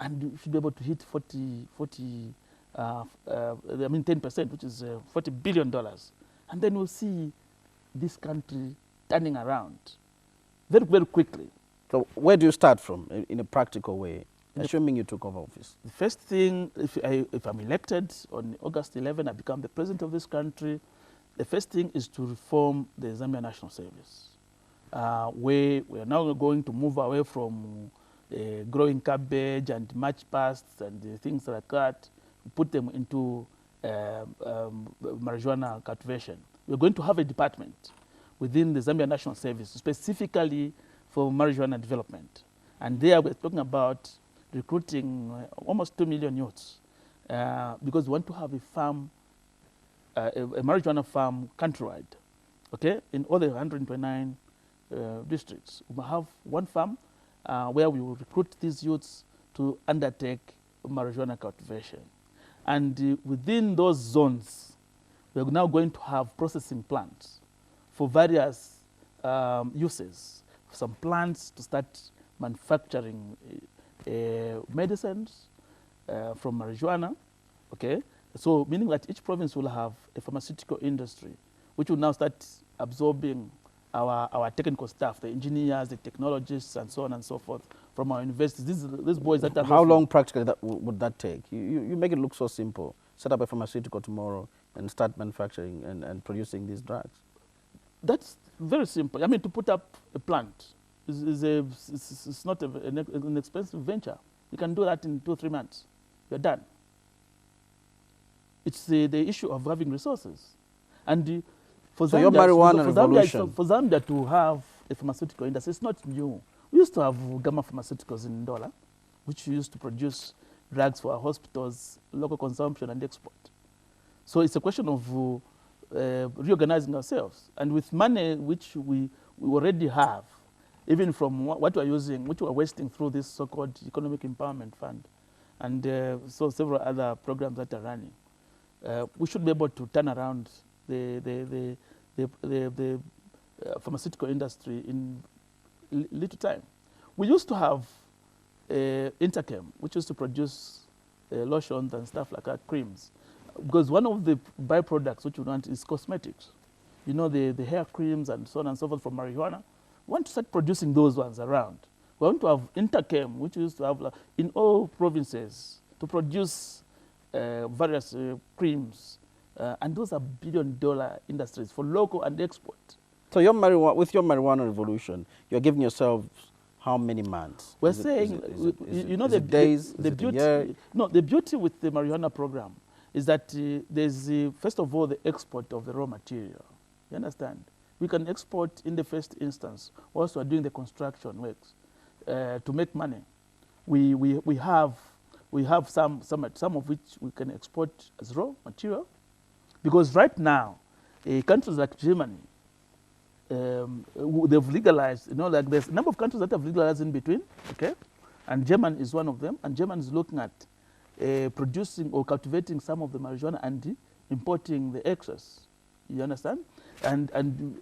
And we should be able to hit 10%, which is $40 billion. And then we'll see this country turning around very, very quickly. So where do you start from in a practical way, assuming you took over office? The first thing, if I'm elected on August 11, I become the president of this country, the first thing is to reform the Zambia National Service. We are now going to move away from growing cabbage and match pasts and things like that, put them into marijuana cultivation. We're going to have a department within the Zambia National Service specifically for marijuana development. And there we're talking about recruiting almost 2 million youths because we want to have a farm, a marijuana farm countrywide, okay, in all the 129 districts. We will have one farm where we will recruit these youths to undertake marijuana cultivation. And within those zones, we're now going to have processing plants for various uses. Some plants to start manufacturing medicines from marijuana, okay? So meaning that each province will have a pharmaceutical industry, which will now start absorbing our technical staff, the engineers, the technologists, and so on and so forth from our universities. These boys that are How long practically would that take? You make it look so simple. Set up a pharmaceutical tomorrow and start manufacturing and producing these drugs. That's very simple. I mean, to put up a plant it's not an expensive venture. You can do that in 2 or 3 months. You're done. It's the issue of having resources. And for so Zambia, your marijuana revolution. For Zambia to have a pharmaceutical industry, it's not new. We used to have Gamma Pharmaceuticals in Ndola, which used to produce drugs for our hospitals, local consumption and export. So it's a question of reorganizing ourselves. And with money which we already have, even from what we're using, which we're wasting through this so-called Economic Empowerment Fund, and so several other programs that are running, we should be able to turn around the pharmaceutical industry in little time. We used to have Interchem, which used to produce lotions and stuff like that, creams. Because one of the byproducts which we want is cosmetics. You know, the hair creams and so on and so forth from marijuana. We want to start producing those ones around. We want to have Interchem, which we used to have in all provinces, to produce various creams. And those are billion-dollar industries for local and export. So with your marijuana revolution, you're giving yourselves how many months? We're saying, the days, the beauty. No, the beauty with the marijuana program is that there's, first of all, the export of the raw material. You understand? We can export in the first instance. Also, are doing the construction works to make money. We have some of which we can export as raw material, because right now, countries like Germany, they've legalized. You know, like there's a number of countries that have legalized in between. Okay, and Germany is one of them. And Germany is looking at producing or cultivating some of the marijuana and importing the excess. You understand? And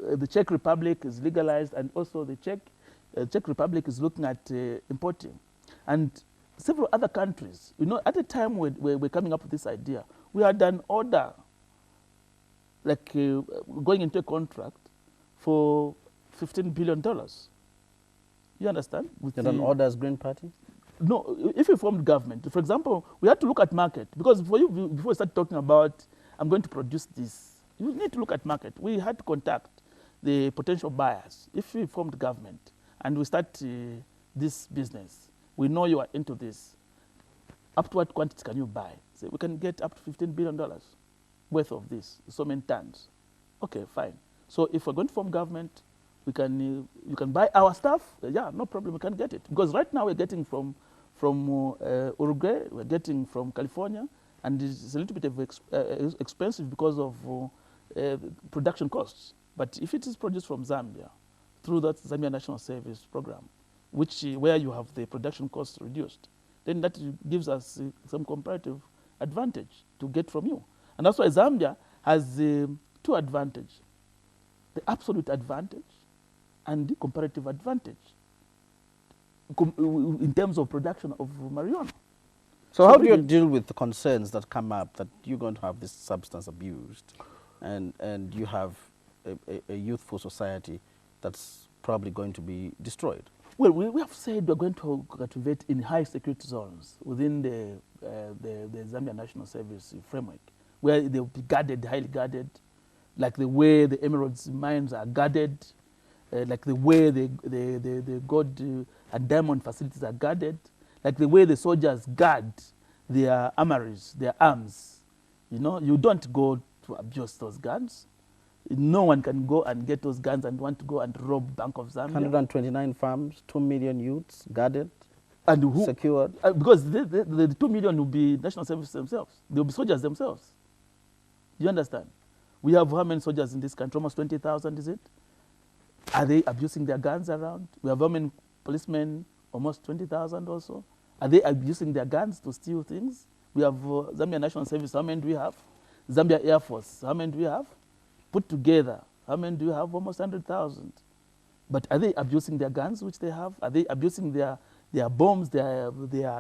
the Czech Republic is legalized, and also the Czech Republic is looking at importing. And several other countries, you know, at the time we're coming up with this idea, we had an order, like going into a contract for $15 billion. You understand? With an order as Green Party? No, if you formed government, for example, we had to look at market, because before you start talking about, I'm going to produce this, you need to look at market. We had to contact the potential buyers. If we formed government and we start this business, we know you are into this. Up to what quantity can you buy? So we can get up to $15 billion worth of this, so many tons. Okay, fine. So if we're going to form government, we can, you can buy our stuff. Yeah, no problem, we can get it. Because right now we're getting from Uruguay, we're getting from California, and it's a little bit of expensive because of production costs. But if it is produced from Zambia, through that Zambia National Service Program, where you have the production costs reduced, then that gives us some comparative advantage to get from you. And that's why Zambia has 2 advantages: the absolute advantage and the comparative advantage in terms of production of marijuana. So how do you deal with the concerns that come up that you're going to have this substance abused, and you have a youthful society that's probably going to be destroyed? Well, we have said we're going to cultivate in high security zones within the Zambia National Service framework, where they'll be guarded, highly guarded, like the way the emeralds mines are guarded, like the way the gold and diamond facilities are guarded, like the way the soldiers guard their armories, their arms. You know, you don't go to abuse those guns. No one can go and get those guns and want to go and rob Bank of Zambia. 129 farms, 2 million youths guarded, and who, secured. Because the 2 million will be national service themselves. They'll be soldiers themselves. You understand? We have how many soldiers in this country? Almost 20,000, is it? Are they abusing their guns around? We have how many policemen? Almost 20,000 also. Are they abusing their guns to steal things? We have Zambia National Service. How many do we have? Zambia Air Force. How many do we have? Put together, how many do you have? Almost 100,000. But are they abusing their guns, which they have? Are they abusing their bombs, their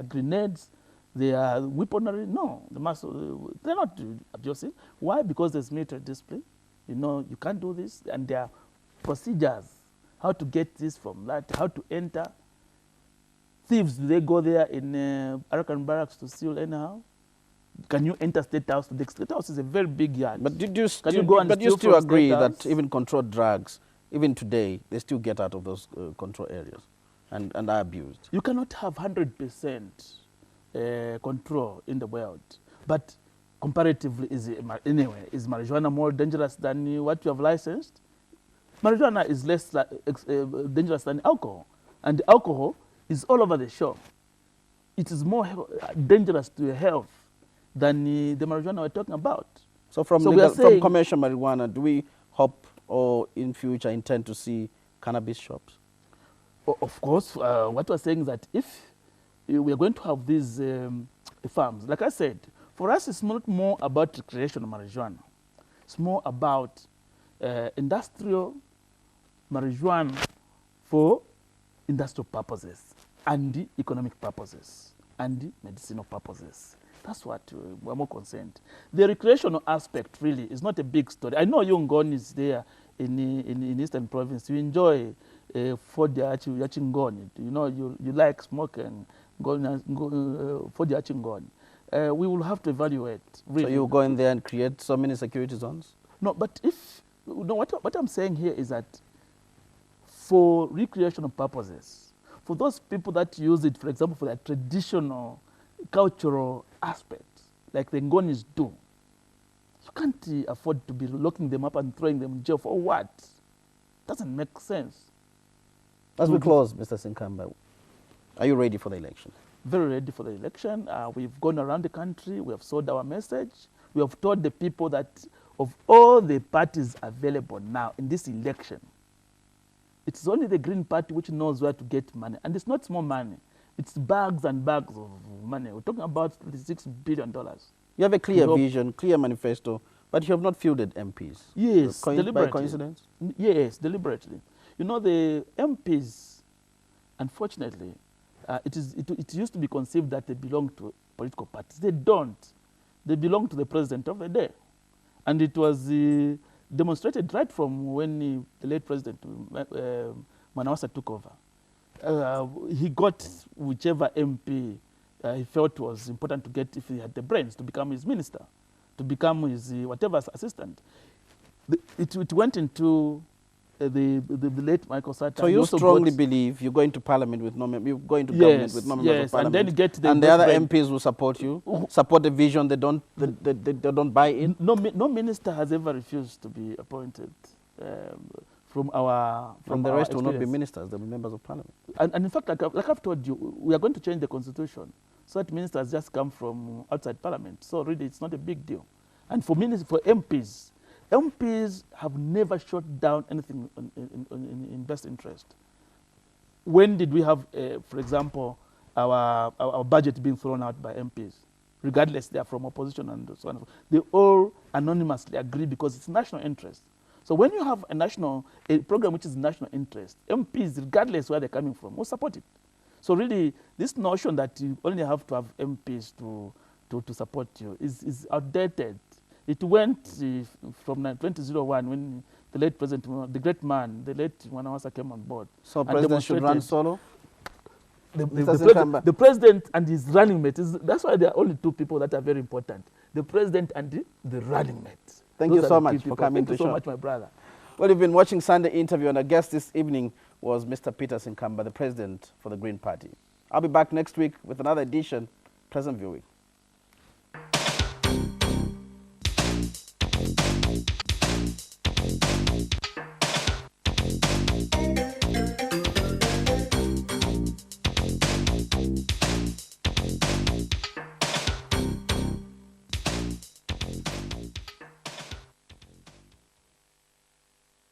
grenades, their weaponry? No, they're not abusing. Why? Because there's military discipline. You know, you can't do this, and they are procedures, how to get this from that, how to enter. Thieves, do they go there in Arakan barracks to steal anyhow? Can you enter State House? The State House is a very big yard. But you still agree that even controlled drugs, even today, they still get out of those control areas and are abused? You cannot have 100% control in the world. But comparatively, is marijuana more dangerous than what you have licensed? Marijuana is less dangerous than alcohol. And alcohol is all over the shop. It is more dangerous to your health than the marijuana we're talking about. So from commercial marijuana, do we hope or in future intend to see cannabis shops? Of course, what we're saying is that if we are going to have these farms, like I said, for us it's not more about recreational marijuana. It's more about industrial marijuana for industrial purposes and economic purposes and medicinal purposes. That's what we're more concerned. The recreational aspect really is not a big story. I know Ngoni is there in Eastern Province. You enjoy Fodia Ngoni. You know, you like smoking Fodia Ngoni. We will have to evaluate. Really. So you go in there and create so many security zones? No, but if, what I'm saying here is that for recreational purposes, for those people that use it, for example, for their traditional cultural aspects, like the Ngonis do, you can't afford to be locking them up and throwing them in jail for what? Doesn't make sense. As we close, Mr. Sinkamba, are you ready for the election? Very ready for the election. We've gone around the country. We have sold our message. We have told the people that of all the parties available now in this election, it's only the Green Party which knows where to get money. And it's not small money. It's bags and bags of money. We're talking about $36 billion. You have a clear vision, clear manifesto, but you have not fielded MPs. Yes, deliberately. By coincidence? Yes, deliberately. You know, the MPs, unfortunately, it used to be conceived that they belong to political parties. They don't. They belong to the president of the day. And it was demonstrated right from when the late president, Manawasa, took over. He got whichever MP he felt was important to get if he had the brains to become his minister, to become his whatever assistant. It went into the late Michael Sata. So you strongly believe you're going to parliament with no members, you're going to government with no members of parliament, and then you get the other MPs will support you, support the vision. They don't buy in. No minister has ever refused to be appointed. From the rest will not be ministers, they'll be members of parliament. And in fact, like I've told you, we are going to change the constitution so that ministers just come from outside parliament. So really, it's not a big deal. And for MPs, MPs have never shut down anything in best interest. When did we have, for example, our budget being thrown out by MPs? Regardless, they are from opposition and so on. They all anonymously agree because it's national interest. So when you have a program which is national interest, MPs, regardless where they're coming from, will support it. So really, this notion that you only have to have MPs to support you is outdated. It went from 2001 when the late president, the great man, the late Manawasa came on board. So president should run solo? The president and his running mate, that's why there are only two people that are very important. The president and the running mate. Thank you so much for coming to the show. Thank you so much, my brother. Well, you've been watching Sunday Interview, and our guest this evening was Mr. Peter Sinkamba, the president for the Green Party. I'll be back next week with another edition. Pleasant viewing.